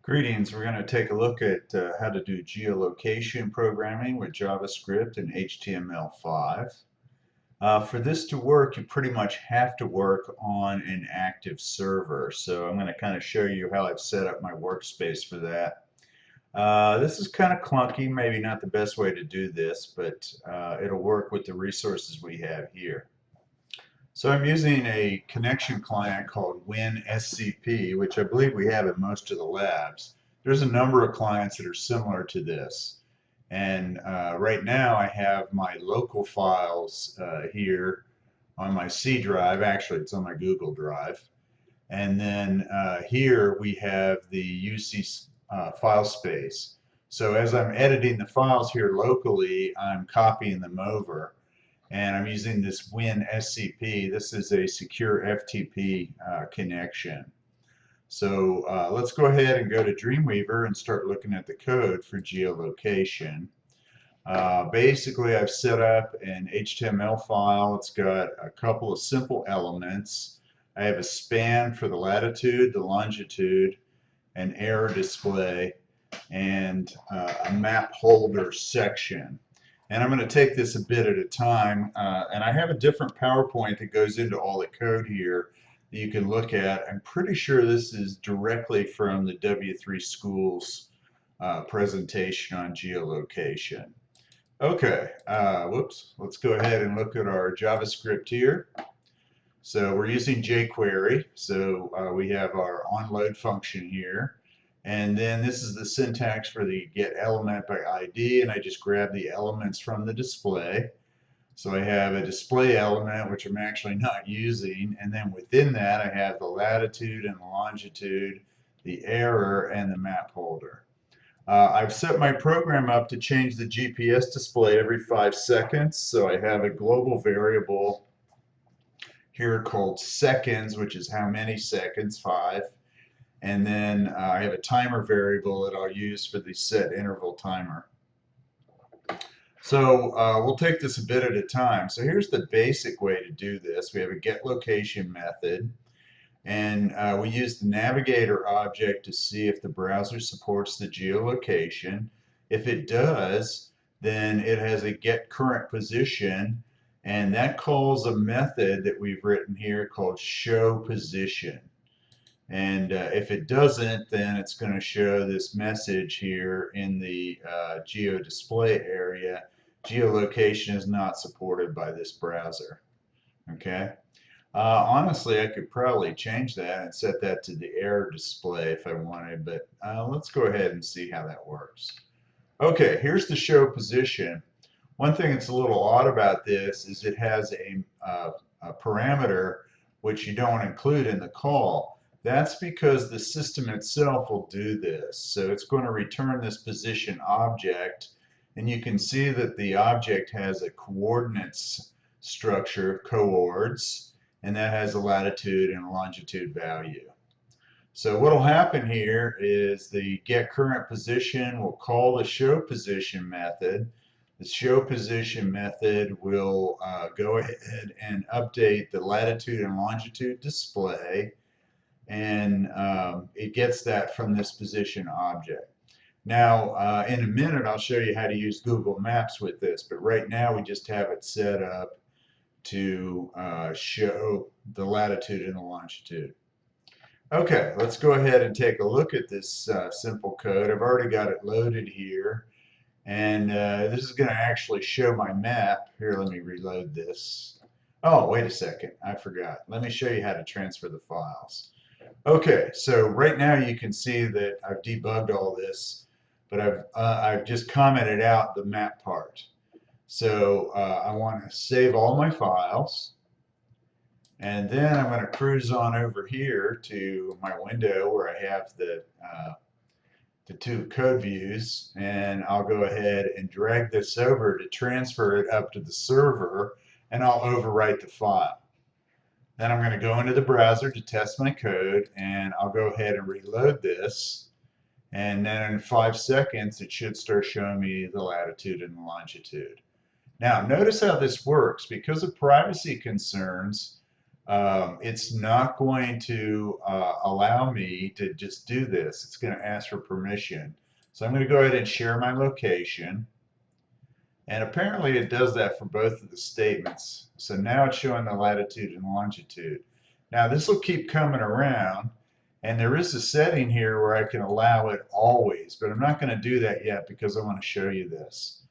Greetings. We're going to take a look at how to do geolocation programming with JavaScript and HTML5. For this to work, you pretty much have to work on an active server. So I'm going to kind of show you how I've set up my workspace for that. This is kind of clunky, maybe not the best way to do this, but it'll work with the resources we have here. So I'm using a connection client called WinSCP, which I believe we have in most of the labs. There's a number of clients that are similar to this. And right now I have my local files here on my C drive. Actually, it's on my Google Drive. And then here we have the UC file space. So as I'm editing the files here locally, I'm copying them over. And I'm using this WinSCP. This is a secure FTP connection. So let's go ahead and go to Dreamweaver and start looking at the code for geolocation. Basically, I've set up an HTML file. It's got a couple of simple elements. I have a span for the latitude, the longitude, an error display, and a map holder section. And I'm going to take this a bit at a time, and I have a different PowerPoint that goes into all the code here that you can look at. I'm pretty sure this is directly from the W3 Schools presentation on geolocation. Okay, let's go ahead and look at our JavaScript here. So we're using jQuery, so we have our onload function here. And then this is the syntax for the get element by ID, and I just grab the elements from the display. So I have a display element, which I'm actually not using, and then within that I have the latitude and the longitude, the error, and the map holder. I've set my program up to change the GPS display every 5 seconds, so I have a global variable here called seconds, which is how many seconds, 5. And then I have a timer variable that I'll use for the set interval timer. So we'll take this a bit at a time. So here's the basic way to do this. We have a get location method, and we use the navigator object to see if the browser supports the geolocation. If it does, then it has a get current position, and that calls a method that we've written here called show position. And if it doesn't, then it's going to show this message here in the geo display area. Geolocation is not supported by this browser. Okay. Honestly, I could probably change that and set that to the error display if I wanted, but let's go ahead and see how that works. Okay, here's the show position. One thing that's a little odd about this is it has a parameter which you don't include in the call. That's because the system itself will do this. So it's going to return this position object, and you can see that the object has a coordinates structure, coords, and that has a latitude and a longitude value. So what will happen here is the get current position will call the show position method. The show position method will go ahead and update the latitude and longitude display, and it gets that from this position object. Now, in a minute, I'll show you how to use Google Maps with this, but right now we just have it set up to show the latitude and the longitude. Okay, let's go ahead and take a look at this simple code. I've already got it loaded here, and this is going to actually show my map. Here, let me reload this. Oh, wait a second, I forgot. Let me show you how to transfer the files. Okay, so right now you can see that I've debugged all this, but I've just commented out the map part. So I want to save all my files, and then I'm going to cruise on over here to my window where I have the two code views, and I'll go ahead and drag this over to transfer it up to the server, and I'll overwrite the file. Then I'm going to go into the browser to test my code, and I'll go ahead and reload this, and then in 5 seconds it should start showing me the latitude and the longitude. Now notice how this works. Because of privacy concerns, it's not going to allow me to just do this. It's going to ask for permission. So I'm going to go ahead and share my location. And apparently it does that for both of the statements. So now it's showing the latitude and longitude. Now this will keep coming around, and there is a setting here where I can allow it always, but I'm not going to do that yet because I want to show you this.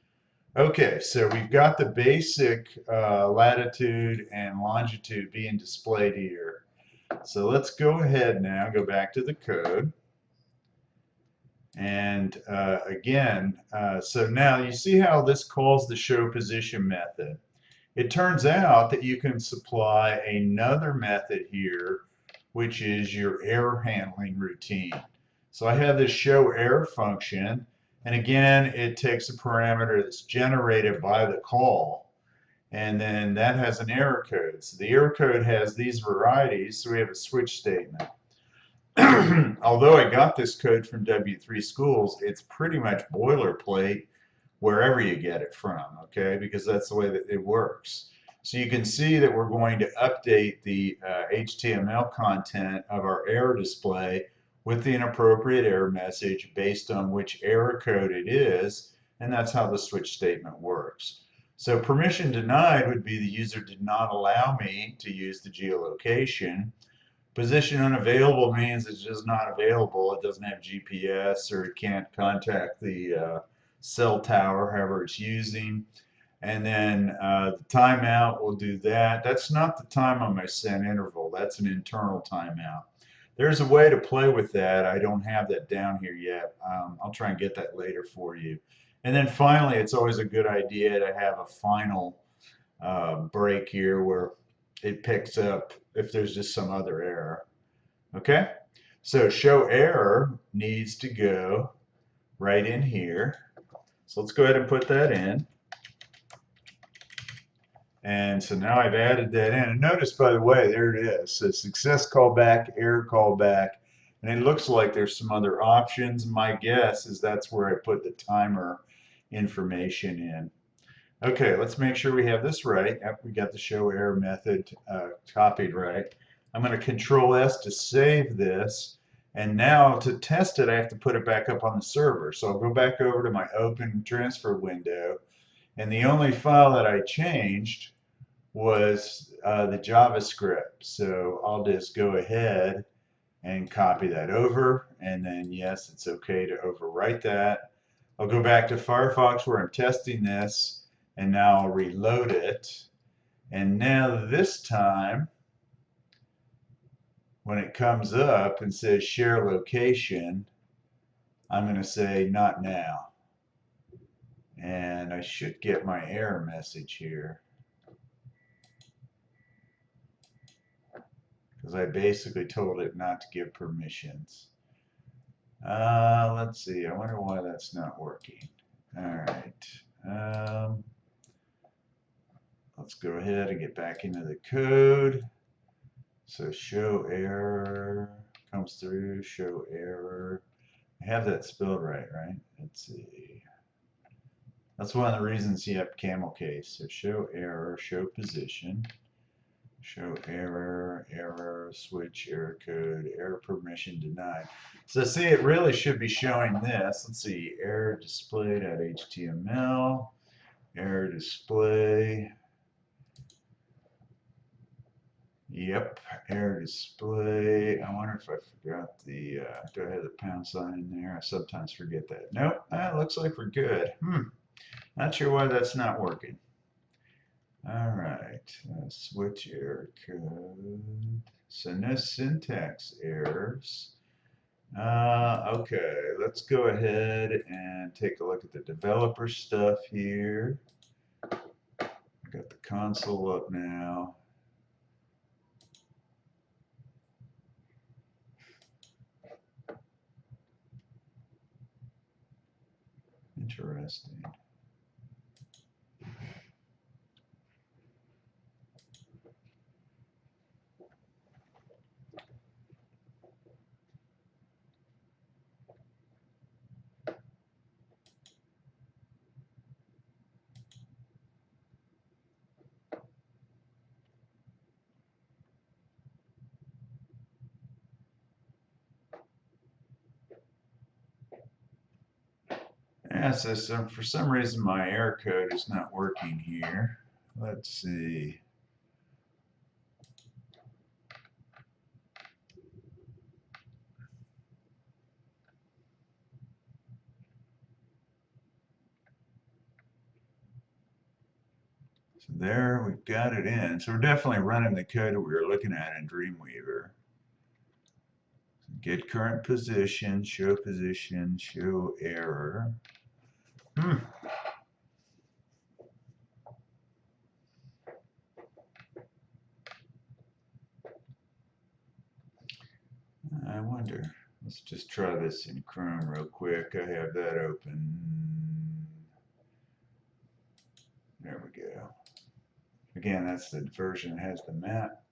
Okay, so we've got the basic latitude and longitude being displayed here. So let's go ahead now, go back to the code. And again, so now you see how this calls the show position method. It turns out that you can supply another method here, which is your error handling routine. So I have this show error function, and again, it takes a parameter that's generated by the call, and then that has an error code. So the error code has these varieties, so we have a switch statement. Although I got this code from W3 Schools, it's pretty much boilerplate wherever you get it from, okay, because that's the way that it works. So you can see that we're going to update the HTML content of our error display with the inappropriate error message based on which error code it is, and that's how the switch statement works. So permission denied would be the user did not allow me to use the geolocation. Position unavailable means it's just not available. It doesn't have GPS, or it can't contact the cell tower, however it's using. And then the timeout will do that. That's not the time on my send interval. That's an internal timeout. There's a way to play with that. I don't have that down here yet. I'll try and get that later for you. And then finally, it's always a good idea to have a final break here where it picks up if there's just some other error. Okay, so show error needs to go right in here. So let's go ahead and put that in. And so now I've added that in. And notice, by the way, there it is. So success callback, error callback. And it looks like there's some other options. My guess is that's where I put the timer information in. Okay, let's make sure we have this right. Yep, we got the show error method copied right. I'm going to Control S to save this. And now to test it, I have to put it back up on the server. So I'll go back over to my open transfer window. And the only file that I changed was the JavaScript. So I'll just go ahead and copy that over. And then, yes, it's okay to overwrite that. I'll go back to Firefox where I'm testing this. And now I'll reload it. And now this time, when it comes up and says share location, I'm going to say not now. And I should get my error message here, because I basically told it not to give permissions. Let's see. I wonder why that's not working. All right. Let's go ahead and get back into the code. So show error comes through, show error. I have that spelled right? Let's see. That's one of the reasons you have camel case. So show error, show position, show error, error, switch, error code, error permission denied. So see, it really should be showing this. Let's see, error display.html, error display. Yep, error display. I wonder if I forgot the, do I have the pound sign in there? I sometimes forget that. Nope, it looks like we're good. Not sure why that's not working. All right, switch error code. So no syntax errors. Okay, let's go ahead and take a look at the developer stuff here. Got the console up now. Interesting. Yeah, so for some reason my error code is not working here. Let's see. So there, we've got it in. So we're definitely running the code that we were looking at in Dreamweaver. Get current position, show error. I wonder. Let's just try this in Chrome real quick. I have that open. There we go. Again, that's the version that has the map.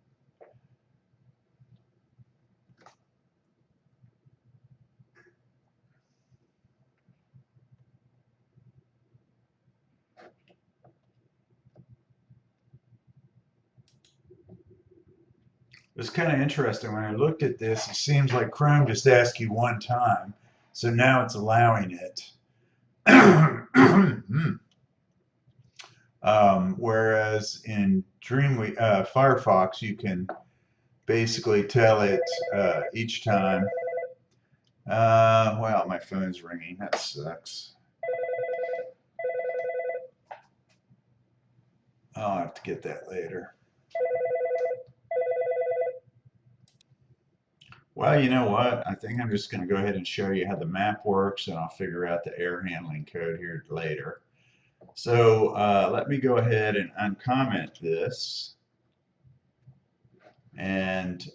It's kind of interesting. When I looked at this, it seems like Chrome just asked you one time. So now it's allowing it. Whereas in Firefox, you can basically tell it each time. Well, my phone's ringing. That sucks. I'll have to get that later. Well, you know what? I think I'm just going to go ahead and show you how the map works, and I'll figure out the error handling code here later. So let me go ahead and uncomment this. And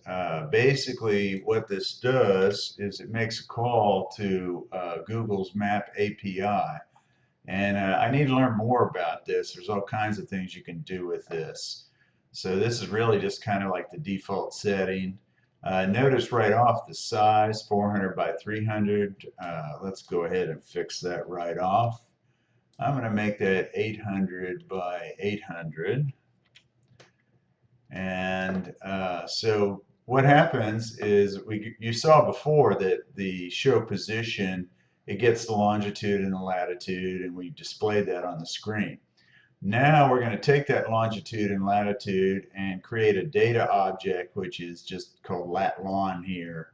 basically what this does is it makes a call to Google's Map API. And I need to learn more about this. There's all kinds of things you can do with this. So this is really just kind of like the default setting. Notice right off the size, 400 by 300. Let's go ahead and fix that right off. I'm going to make that 800 by 800. And so what happens is you saw before that the show position, it gets the longitude and the latitude, and we displayed that on the screen. Now we're going to take that longitude and latitude and create a data object, which is just called lat_lon here.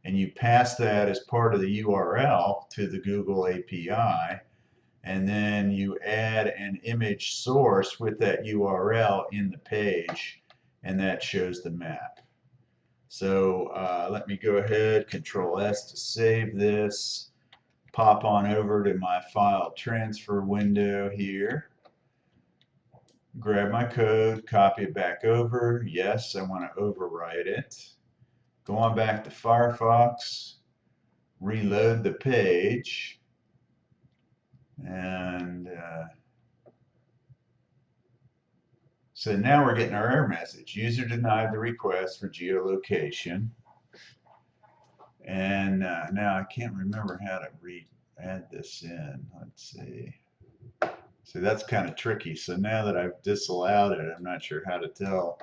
And you pass that as part of the URL to the Google API. And then you add an image source with that URL in the page, and that shows the map. So let me go ahead, Control S to save this, pop on over to my file transfer window here, grab my code, copy it back over. Yes, I want to overwrite it. Go on back to Firefox, reload the page, and so now we're getting our error message. User denied the request for geolocation. And now I can't remember how to add this in. Let's see. So that's kind of tricky. So now that I've disallowed it, I'm not sure how to tell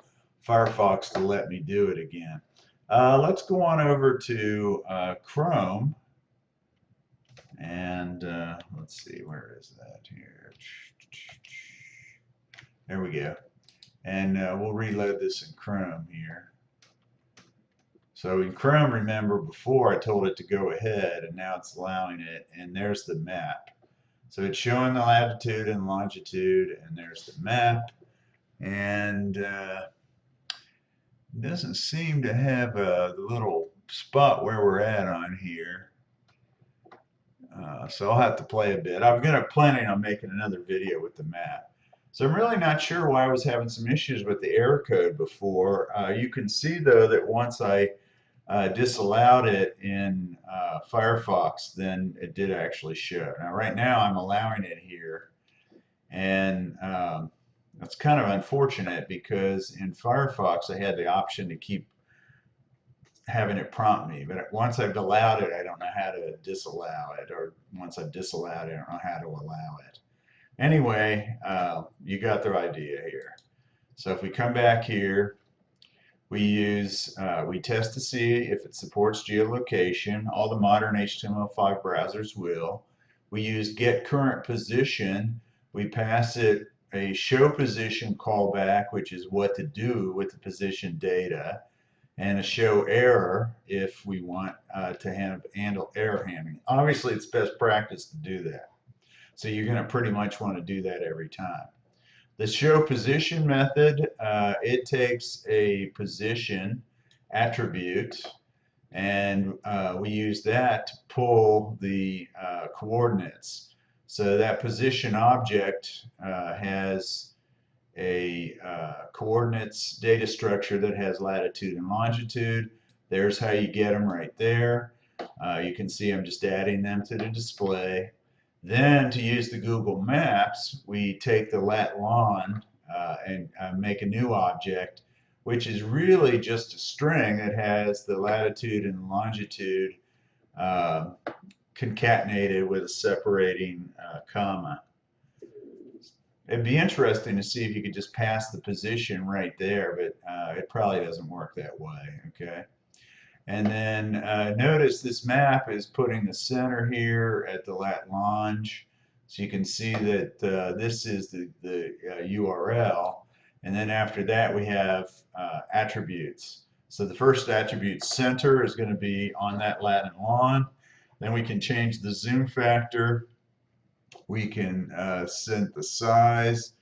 Firefox to let me do it again. Let's go on over to Chrome. And let's see, where is that here? There we go. And we'll reload this in Chrome here. So in Chrome, remember before I told it to go ahead, and now it's allowing it, and there's the map. So it's showing the latitude and longitude, and there's the map. And it doesn't seem to have the little spot where we're at on here. So I'll have to play a bit. I'm planning on making another video with the map. So I'm really not sure why I was having some issues with the error code before. You can see though that once I disallowed it in Firefox, then it did actually show. Now right now I'm allowing it here, and that's kind of unfortunate because in Firefox I had the option to keep having it prompt me, but once I've allowed it, I don't know how to disallow it, or once I've disallowed it, I don't know how to allow it. Anyway, you got the idea here. So if we come back here, we test to see if it supports geolocation. All the modern HTML5 browsers will. We use get current position. We pass it a show position callback, which is what to do with the position data, and a show error if we want to handle error handling. Obviously, it's best practice to do that. So you're going to pretty much want to do that every time. The show position method, it takes a position attribute, and we use that to pull the coordinates. So that position object has a coordinates data structure that has latitude and longitude. There's how you get them right there. You can see I'm just adding them to the display. Then to use the Google Maps, we take the lat/lon and make a new object, which is really just a string that has the latitude and longitude concatenated with a separating comma. It'd be interesting to see if you could just pass the position right there, but it probably doesn't work that way, okay? And then notice this map is putting the center here at the lat longe. So you can see that this is the URL. And then after that we have attributes. So the first attribute, center, is going to be on that lat and lon. Then we can change the zoom factor. We can set the size.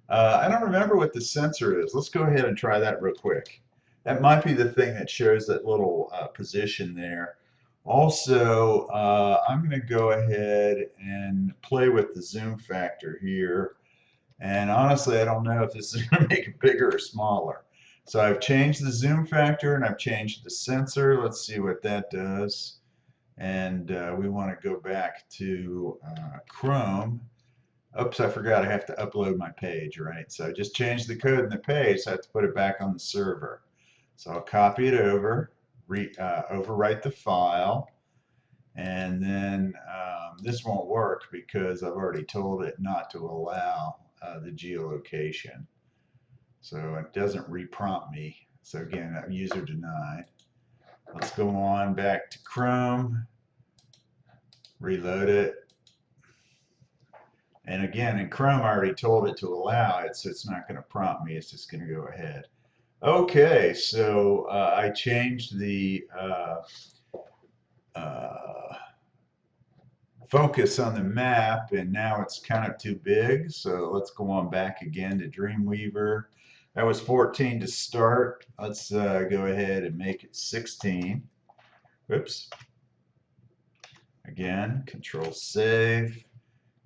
I don't remember what the sensor is. Let's go ahead and try that real quick. That might be the thing that shows that little position there. Also, I'm going to go ahead and play with the zoom factor here. And honestly, I don't know if this is going to make it bigger or smaller. So I've changed the zoom factor and I've changed the sensor. Let's see what that does. And we want to go back to Chrome. Oops, I forgot I have to upload my page, right? So I just changed the code in the page, so I have to put it back on the server. So I'll copy it over, overwrite the file, and then this won't work because I've already told it not to allow the geolocation. So it doesn't reprompt me. So again, user denied. Let's go on back to Chrome, reload it. And again, in Chrome, I already told it to allow it, so it's not going to prompt me. It's just going to go ahead. Okay, so I changed the focus on the map, and now it's kind of too big. So let's go on back again to Dreamweaver. That was 14 to start. Let's go ahead and make it 16. Whoops. Again, Control Save.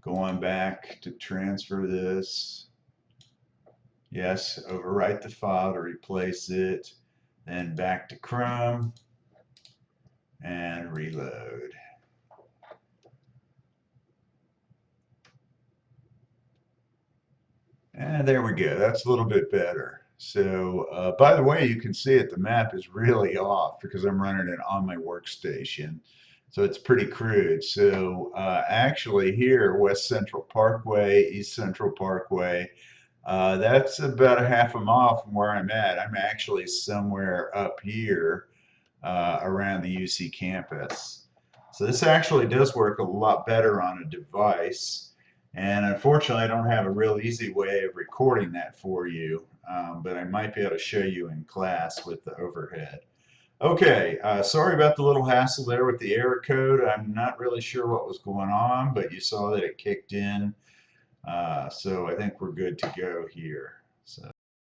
Go on back to transfer this. Yes, overwrite the file to replace it. Then back to Chrome and reload. And there we go. That's a little bit better. So, by the way, you can see it, the map is really off because I'm running it on my workstation. So it's pretty crude. So actually here, West Central Parkway, East Central Parkway, that's about a half a mile from where I'm at. I'm actually somewhere up here around the UC campus. So this actually does work a lot better on a device. And unfortunately, I don't have a real easy way of recording that for you, but I might be able to show you in class with the overhead. Okay, sorry about the little hassle there with the error code. I'm not really sure what was going on, but you saw that it kicked in. So I think we're good to go here. So.